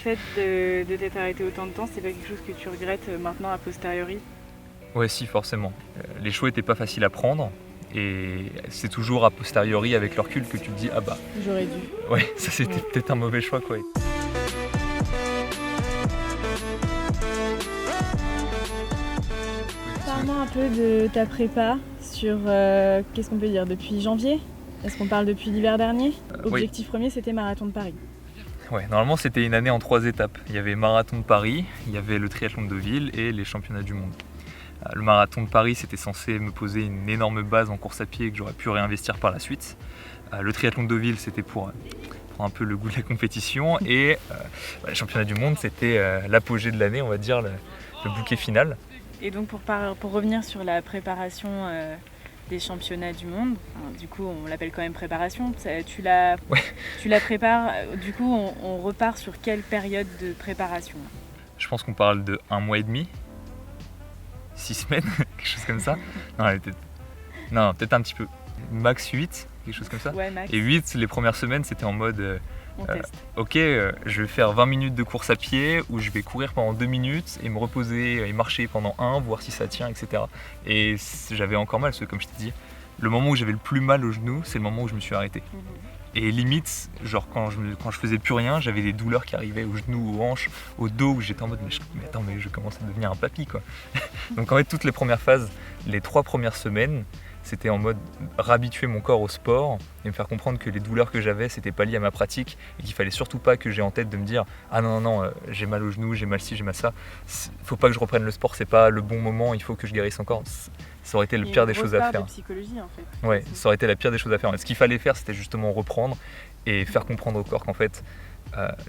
Le fait de t'être arrêté autant de temps, c'est pas quelque chose que tu regrettes maintenant a posteriori? Ouais, si, forcément. Les choix étaient pas faciles à prendre et c'est toujours a posteriori avec le recul que tu te dis ah bah J'aurais dû. ouais, ça c'était Ouais. peut-être un mauvais choix quoi. Parle-moi un peu de ta prépa sur, qu'est-ce qu'on peut dire, depuis janvier? Est-ce qu'on parle depuis l'hiver dernier? Oui. Objectif premier, c'était marathon de Paris. Ouais, normalement c'était une année en 3 étapes. Il y avait marathon de Paris, il y avait le triathlon de Deauville et les championnats du monde. Le marathon de Paris c'était censé me poser une énorme base en course à pied que j'aurais pu réinvestir par la suite. Le triathlon de Deauville c'était pour prendre un peu le goût de la compétition et les championnats du monde c'était l'apogée de l'année, on va dire, le bouquet final. Et donc pour revenir sur la préparation des championnats du monde, enfin, du coup on l'appelle quand même préparation, tu la prépares, du coup on repart sur quelle période de préparation? Je pense qu'on parle de 1 mois et demi, 6 semaines, quelque chose comme ça. Non, peut-être un petit peu, max 8, quelque chose comme ça. Ouais, max. Et 8, les premières semaines c'était en mode On teste. ok, je vais faire 20 minutes de course à pied où je vais courir pendant 2 minutes et me reposer et marcher pendant 1, voir si ça tient, etc. Et j'avais encore mal, parce que comme je t'ai dit, le moment où j'avais le plus mal au genou, c'est le moment où je me suis arrêté. Et limite, genre quand je faisais plus rien, j'avais des douleurs qui arrivaient aux genoux, aux hanches, au dos, où j'étais en mode mais je commence à devenir un papy quoi. Donc en fait toutes les premières phases, les 3 premières semaines, c'était en mode réhabituer mon corps au sport et me faire comprendre que les douleurs que j'avais c'était pas lié à ma pratique et qu'il fallait surtout pas que j'ai en tête de me dire ah non, j'ai mal au genou, j'ai mal ci, j'ai mal ça, faut pas que je reprenne le sport, c'est pas le bon moment, il faut que je guérisse encore. Ça aurait été le pire des choses à faire. De psychologie en fait. Ouais, ça aurait été la pire des choses à faire. Ce qu'il fallait faire c'était justement reprendre et faire comprendre au corps qu'en fait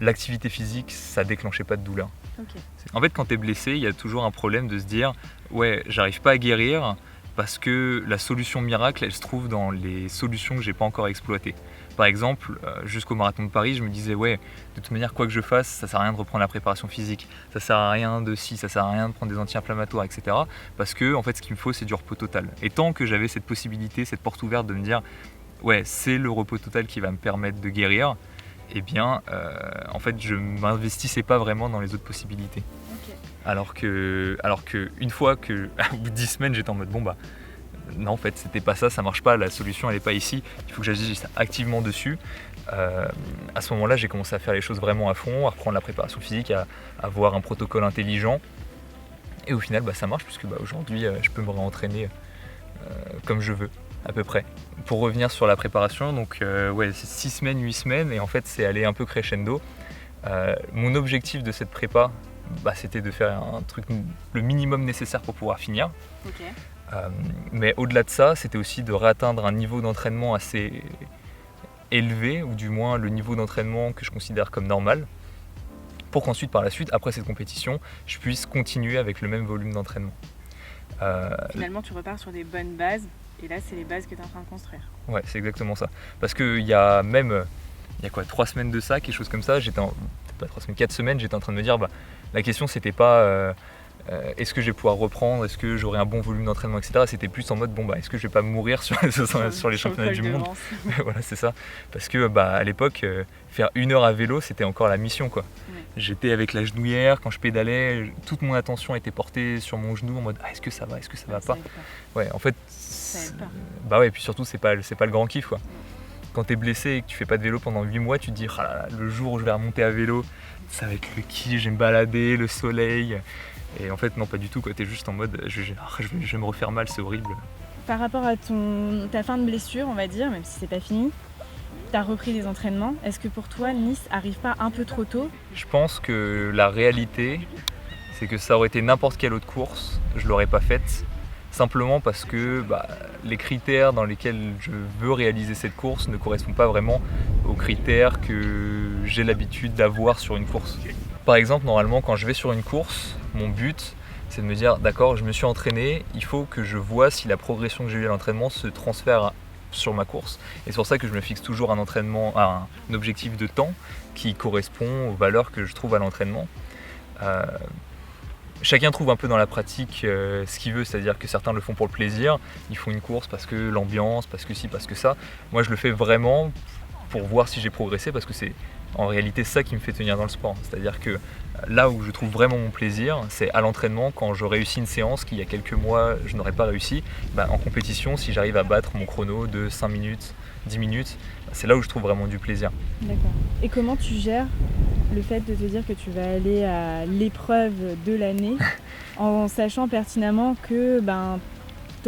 l'activité physique ça déclenchait pas de douleur. Okay. En fait quand t'es blessé il y a toujours un problème de se dire ouais j'arrive pas à guérir parce que la solution miracle, elle se trouve dans les solutions que j'ai pas encore exploitées. Par exemple, jusqu'au marathon de Paris, je me disais ouais, de toute manière, quoi que je fasse, ça sert à rien de reprendre la préparation physique, ça sert à rien de ça sert à rien de prendre des anti-inflammatoires, etc. Parce que en fait, ce qu'il me faut, c'est du repos total. Et tant que j'avais cette possibilité, cette porte ouverte de me dire ouais, c'est le repos total qui va me permettre de guérir, eh bien, en fait, je m'investissais pas vraiment dans les autres possibilités. Okay. Alors que une fois que, au bout de 10 semaines, j'étais en mode bon bah non en fait c'était pas ça marche pas, la solution elle est pas ici, il faut que j'agisse activement dessus. À ce moment-là j'ai commencé à faire les choses vraiment à fond, à reprendre la préparation physique, à avoir un protocole intelligent et au final ça marche puisque aujourd'hui je peux me réentraîner comme je veux à peu près. Pour revenir sur la préparation, donc c'est 6 semaines, 8 semaines et en fait c'est allé un peu crescendo. Mon objectif de cette prépa c'était de faire un truc le minimum nécessaire pour pouvoir finir. Okay. Mais au-delà de ça, c'était aussi de réatteindre un niveau d'entraînement assez élevé, ou du moins le niveau d'entraînement que je considère comme normal, pour qu'ensuite, par la suite, après cette compétition, je puisse continuer avec le même volume d'entraînement. Finalement, tu repars sur des bonnes bases, et là, c'est les bases que tu es en train de construire. Ouais, c'est exactement ça. Parce qu'il y a 3 semaines de ça, quelque chose comme ça, peut-être pas 3 semaines, 4 semaines, j'étais en train de me dire, la question c'était pas est-ce que je vais pouvoir reprendre, est-ce que j'aurai un bon volume d'entraînement, etc. C'était plus en mode est-ce que je vais pas mourir sur les championnats du monde. Voilà, c'est ça. Parce que à l'époque, faire 1 heure à vélo, c'était encore la mission quoi. Ouais. J'étais avec la genouillère, quand je pédalais, toute mon attention était portée sur mon genou en mode est-ce que ça va, est-ce que ça va pas. Ouais, en fait, et puis surtout c'est pas le grand kiff quoi. Quand t'es blessé et que tu fais pas de vélo pendant 8 mois, tu te dis le jour où je vais remonter à vélo, ça va être le kiff, je vais me balader, le soleil. Et en fait non, pas du tout quoi, t'es juste en mode je vais me refaire mal, c'est horrible. Par rapport à ta fin de blessure, on va dire, même si c'est pas fini, t'as repris des entraînements. Est-ce que pour toi Nice arrive pas un peu trop tôt? Je pense que la réalité c'est que ça aurait été n'importe quelle autre course, je l'aurais pas faite. Simplement parce que les critères dans lesquels je veux réaliser cette course ne correspondent pas vraiment aux critères que j'ai l'habitude d'avoir sur une course. Par exemple, normalement, quand je vais sur une course, mon but, c'est de me dire, d'accord, je me suis entraîné, il faut que je vois si la progression que j'ai eue à l'entraînement se transfère sur ma course. Et c'est pour ça que je me fixe toujours un objectif de temps qui correspond aux valeurs que je trouve à l'entraînement. Chacun trouve un peu dans la pratique ce qu'il veut, c'est-à-dire que certains le font pour le plaisir, ils font une course parce que l'ambiance, parce que ci, parce que ça. Moi je le fais vraiment pour voir si j'ai progressé, parce que c'est en réalité c'est ça qui me fait tenir dans le sport. C'est-à-dire que là où je trouve vraiment mon plaisir, c'est à l'entraînement quand je réussis une séance qu'il y a quelques mois je n'aurais pas réussi. En compétition, si j'arrive à battre mon chrono de 5 minutes, 10 minutes, c'est là où je trouve vraiment du plaisir. D'accord. Et comment tu gères le fait de te dire que tu vas aller à l'épreuve de l'année en sachant pertinemment que tu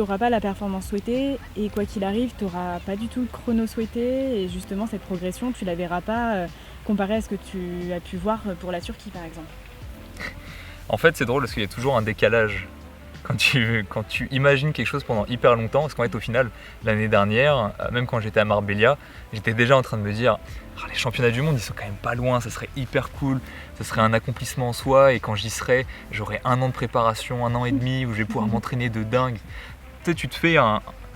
n'auras pas la performance souhaitée et quoi qu'il arrive, tu n'auras pas du tout le chrono souhaité et justement cette progression, tu ne la verras pas comparée à ce que tu as pu voir pour la Turquie par exemple. En fait, c'est drôle parce qu'il y a toujours un décalage quand tu imagines quelque chose pendant hyper longtemps, parce qu'en fait au final l'année dernière, même quand j'étais à Marbella, j'étais déjà en train de me dire les championnats du monde ils sont quand même pas loin, ça serait hyper cool, ça serait un accomplissement en soi et quand j'y serai j'aurai 1 an de préparation, 1 an et demi où je vais pouvoir m'entraîner de dingue. Tu te fais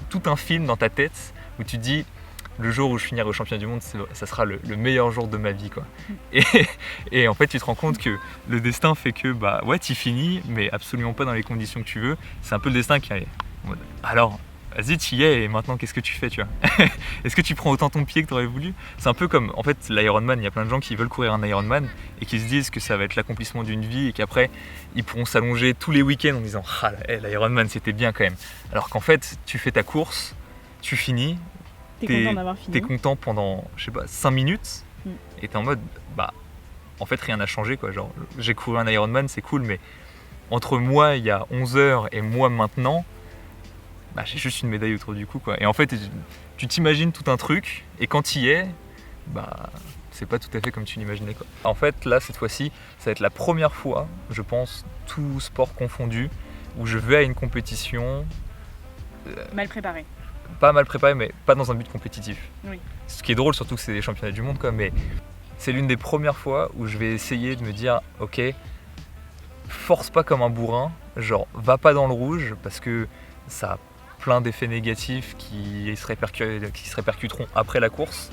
tout un film dans ta tête où tu te dis le jour où je finirai au championnat du monde, ça sera le meilleur jour de ma vie, quoi. Et en fait, tu te rends compte que le destin fait que, tu finis, mais absolument pas dans les conditions que tu veux. C'est un peu le destin qui est en mode, alors, vas-y, tu y es, et maintenant, qu'est-ce que tu fais, tu vois? Est-ce que tu prends autant ton pied que tu aurais voulu? C'est un peu comme, en fait, l'Ironman. Il y a plein de gens qui veulent courir un Ironman et qui se disent que ça va être l'accomplissement d'une vie et qu'après, ils pourront s'allonger tous les week-ends en disant l'Ironman, c'était bien quand même. Alors qu'en fait, tu fais ta course, tu finis. T'es content d'avoir fini. T'es content pendant, 5 minutes et t'es en mode, en fait rien n'a changé, quoi. Genre, j'ai couru un Ironman, c'est cool, mais entre moi il y a 11 heures et moi maintenant, j'ai juste une médaille autour du cou, quoi. Et en fait, tu t'imagines tout un truc et quand tu y es, c'est pas tout à fait comme tu l'imaginais, quoi. En fait, là, cette fois-ci, ça va être la première fois, je pense, tout sport confondu, où je vais à une compétition mal préparée. Pas mal préparé, mais pas dans un but compétitif. Oui. Ce qui est drôle, surtout que c'est les championnats du monde, quoi, mais c'est l'une des premières fois où je vais essayer de me dire, ok, force pas comme un bourrin, genre va pas dans le rouge, parce que ça a plein d'effets négatifs qui se répercuteront après la course.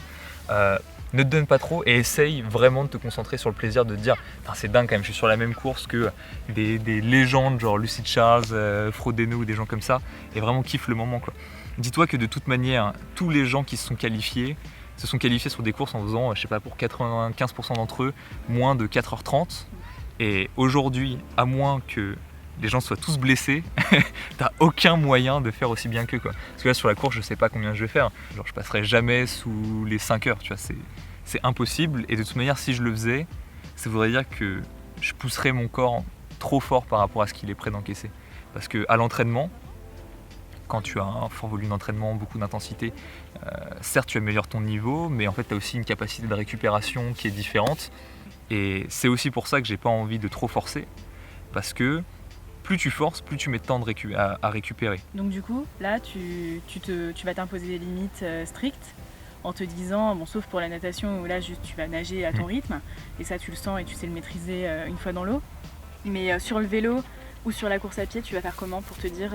Ne te donne pas trop et essaye vraiment de te concentrer sur le plaisir de te dire c'est dingue quand même, je suis sur la même course que des légendes genre Lucy Charles, Frodeno ou des gens comme ça, et vraiment kiffe le moment, quoi. Dis-toi que de toute manière, tous les gens qui se sont qualifiés sur des courses en faisant, pour 95% d'entre eux, moins de 4h30. Et aujourd'hui, à moins que les gens soient tous blessés, t'as aucun moyen de faire aussi bien qu'eux, quoi. Parce que là, sur la course, je sais pas combien je vais faire. Genre, je passerai jamais sous les 5 heures, tu vois, c'est impossible. Et de toute manière, si je le faisais, ça voudrait dire que je pousserais mon corps trop fort par rapport à ce qu'il est prêt d'encaisser. Parce qu'à l'entraînement, quand tu as un fort volume d'entraînement, beaucoup d'intensité, certes tu améliores ton niveau, mais en fait tu as aussi une capacité de récupération qui est différente. Et c'est aussi pour ça que j'ai pas envie de trop forcer, parce que plus tu forces, plus tu mets de temps à récupérer. Donc du coup, là tu vas t'imposer des limites strictes en te disant, sauf pour la natation où là juste tu vas nager à ton rythme, et ça tu le sens et tu sais le maîtriser une fois dans l'eau. Mais sur le vélo ou sur la course à pied, tu vas faire comment pour te dire...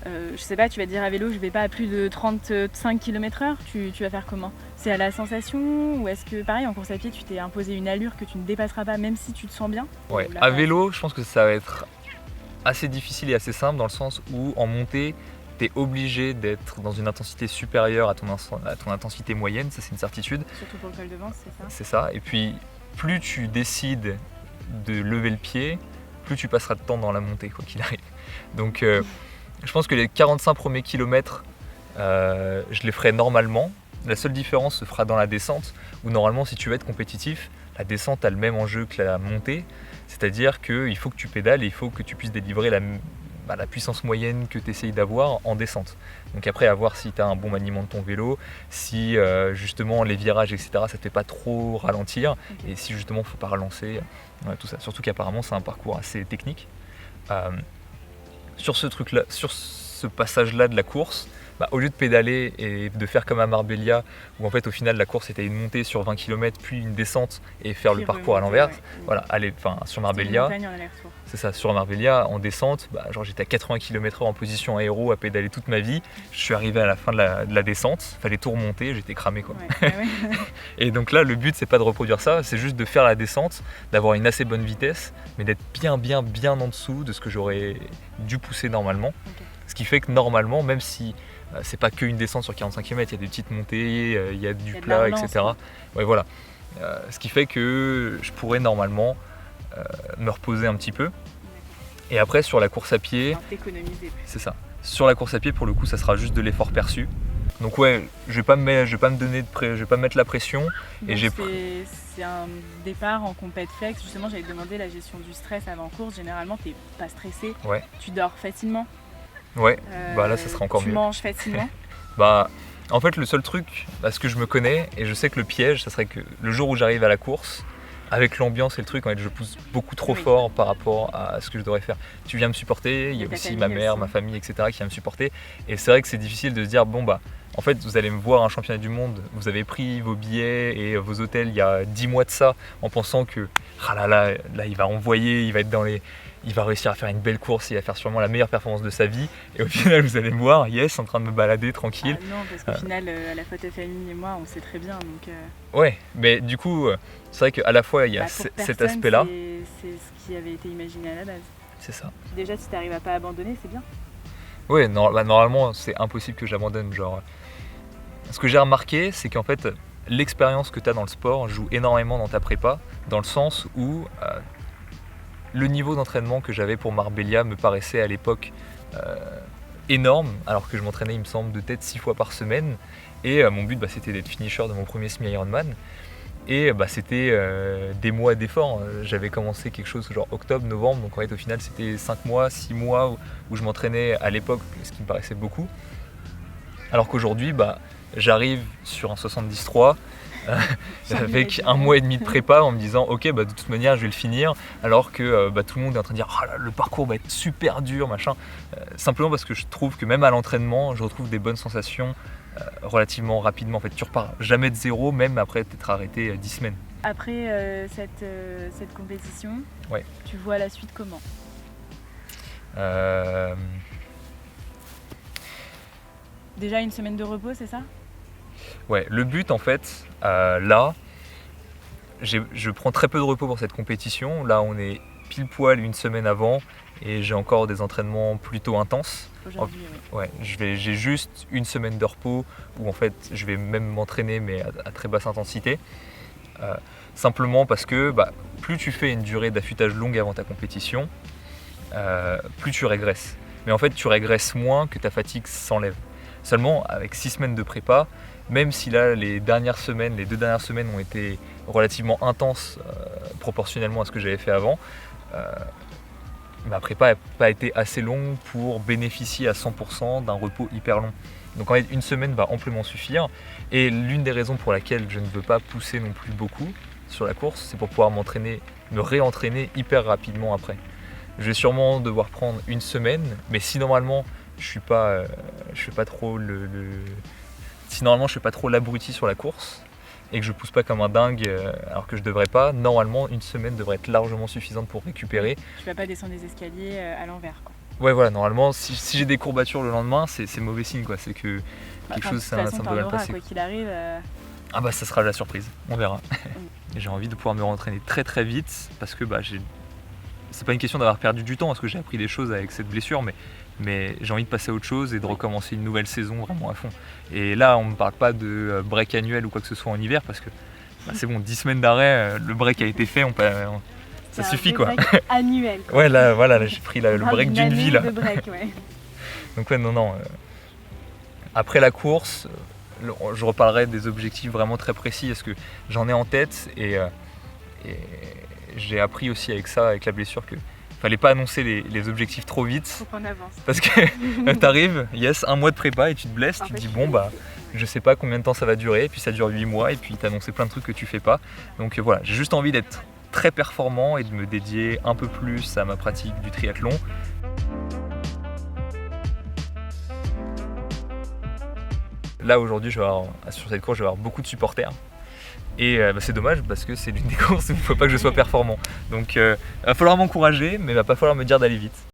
je sais pas, tu vas te dire à vélo je vais pas à plus de 35 km/h, tu vas faire comment? C'est à la sensation ou est-ce que pareil en course à pied tu t'es imposé une allure que tu ne dépasseras pas même si tu te sens bien? Ouais, à vélo je pense que ça va être assez difficile et assez simple dans le sens où en montée t'es obligé d'être dans une intensité supérieure à ton intensité moyenne, ça c'est une certitude. Surtout pour le col de Vence, c'est ça? C'est ça, et puis plus tu décides de lever le pied, plus tu passeras de temps dans la montée quoi qu'il arrive. Donc je pense que les 45 premiers kilomètres, je les ferai normalement. La seule différence se fera dans la descente, où normalement si tu veux être compétitif, la descente a le même enjeu que la montée, c'est-à-dire qu'il faut que tu pédales et il faut que tu puisses délivrer la puissance moyenne que tu essayes d'avoir en descente. Donc après, à voir si tu as un bon maniement de ton vélo, si justement les virages, etc., ça ne te fait pas trop ralentir, et si justement il ne faut pas relancer, tout ça. Surtout qu'apparemment c'est un parcours assez technique. Sur ce passage-là de la course, au lieu de pédaler et de faire comme à Marbella, où en fait au final la course était une montée sur 20 km puis une descente et faire le parcours à l'envers, voilà, sur Marbella, c'est ça, sur Marbella en descente, genre j'étais à 80 km/h en position aéro à pédaler toute ma vie, je suis arrivé à la fin de la descente, fallait tout remonter, j'étais cramé, quoi. Et donc là le but c'est pas de reproduire ça, c'est juste de faire la descente, d'avoir une assez bonne vitesse, mais d'être bien en dessous de ce que j'aurais dû pousser normalement. Ce qui fait que normalement, même si c'est pas qu'une descente sur 45 km, il y a des petites montées, il y a du plat, etc. Ouais, voilà. Ce qui fait que je pourrais normalement me reposer un petit peu. Et après sur la course à pied, t'économiser. C'est ça. Sur la course à pied, pour le coup, ça sera juste de l'effort perçu. Donc ouais, je vais pas me mettre la pression. Donc c'est un départ en compète flex. Justement, j'allais te demander la gestion du stress avant course. Généralement, t'es pas stressé. Ouais. Tu dors facilement. Ouais. Bah là, ça sera encore mieux. Tu manges facilement. Bah, en fait, le seul truc, parce que je me connais et je sais que le piège, ça serait que le jour où j'arrive à la course, avec l'ambiance et le truc, en fait, je pousse beaucoup trop fort par rapport à ce que je devrais faire. Tu viens me supporter, il y a aussi ma mère, ma famille, etc. qui vient me supporter. Et c'est vrai que c'est difficile de se dire, bon bah, en fait, vous allez me voir à un championnat du monde, vous avez pris vos billets et vos hôtels il y a 10 mois de ça, en pensant que, ah là, il va envoyer, il va être il va réussir à faire une belle course, il va faire sûrement la meilleure performance de sa vie. Et au final, vous allez me voir, en train de me balader tranquille. Ah non, parce qu'au final, à la fois ta famille et moi, on sait très bien. Donc, Ouais, mais du coup, c'est vrai qu'à la fois, il y a cet aspect-là. C'est ce qui avait été imaginé à la base. C'est ça. Déjà, si tu n'arrives à pas abandonner, c'est bien. Ouais, non, bah, normalement, c'est impossible que j'abandonne. Genre, ce que j'ai remarqué, c'est qu'en fait, l'expérience que tu as dans le sport joue énormément dans ta prépa, dans le sens où le niveau d'entraînement que j'avais pour Marbella me paraissait à l'époque énorme, alors que je m'entraînais, il me semble, de tête 6 fois par semaine. Et mon but, c'était d'être finisher de mon premier semi-Ironman. Et c'était des mois d'efforts. J'avais commencé quelque chose genre octobre, novembre, donc en fait au final c'était 5 mois, 6 mois où je m'entraînais à l'époque, ce qui me paraissait beaucoup. Alors qu'aujourd'hui, j'arrive sur un 73 avec un mois et demi de prépa en me disant ok, de toute manière je vais le finir, alors que tout le monde est en train de dire oh là, le parcours va être super dur, machin. Simplement parce que je trouve que même à l'entraînement, je retrouve des bonnes sensations relativement rapidement. En fait, tu repars jamais de zéro, même après t'être arrêté 10 semaines. Après cette compétition, ouais. Tu vois la suite comment ? Déjà une semaine de repos, c'est ça ? Ouais, le but en fait, là, je prends très peu de repos pour cette compétition. Là, on est pile poil une semaine avant et j'ai encore des entraînements plutôt intenses. Aujourd'hui, oui. Ouais, j'ai juste une semaine de repos où en fait je vais même m'entraîner mais à très basse intensité. Simplement parce que plus tu fais une durée d'affûtage longue avant ta compétition, plus tu régresses. Mais en fait tu régresses moins que ta fatigue s'enlève. Seulement avec 6 semaines de prépa, même si là les 2 dernières semaines ont été relativement intenses proportionnellement à ce que j'avais fait avant, ma prépa n'a pas été assez longue pour bénéficier à 100% d'un repos hyper long. Donc en fait une semaine va amplement suffire, et l'une des raisons pour laquelle je ne veux pas pousser non plus beaucoup sur la course, c'est pour pouvoir me réentraîner hyper rapidement après. Je vais sûrement devoir prendre une semaine, mais si normalement je fais pas trop l'abruti sur la course et que je pousse pas comme un dingue alors que je devrais pas, normalement une semaine devrait être largement suffisante pour récupérer. Tu vas pas descendre des escaliers à l'envers, quoi. Ouais, voilà, normalement si j'ai des courbatures le lendemain, c'est mauvais signe, quoi. C'est que quelque chose ça me devrait pas passer. Quoi qu'il arrive. Ça sera la surprise, on verra. J'ai envie de pouvoir me rentraîner très très vite parce que c'est pas une question d'avoir perdu du temps parce que j'ai appris des choses avec cette blessure, mais j'ai envie de passer à autre chose et de recommencer une nouvelle saison vraiment à fond. Et là, on ne me parle pas de break annuel ou quoi que ce soit en hiver parce que c'est bon, 10 semaines d'arrêt, le break a été fait, ça suffit, quoi. Break annuel, quoi. Ouais, là j'ai pris le break d'une vie là. De break, ouais. Donc ouais, non. Après la course, je reparlerai des objectifs vraiment très précis parce que j'en ai en tête et j'ai appris aussi avec la blessure que fallait pas annoncer les objectifs trop vite. Faut qu'on avance. Parce que t'arrives, un mois de prépa et tu te blesses, tu te dis je sais pas combien de temps ça va durer, et puis ça dure 8 mois et puis t'as annoncé plein de trucs que tu fais pas. Donc voilà, j'ai juste envie d'être très performant et de me dédier un peu plus à ma pratique du triathlon. Là aujourd'hui, sur cette course, je vais avoir beaucoup de supporters. Et c'est dommage parce que c'est l'une des courses où il ne faut pas que je sois performant. Donc il va falloir m'encourager, mais il va pas falloir me dire d'aller vite.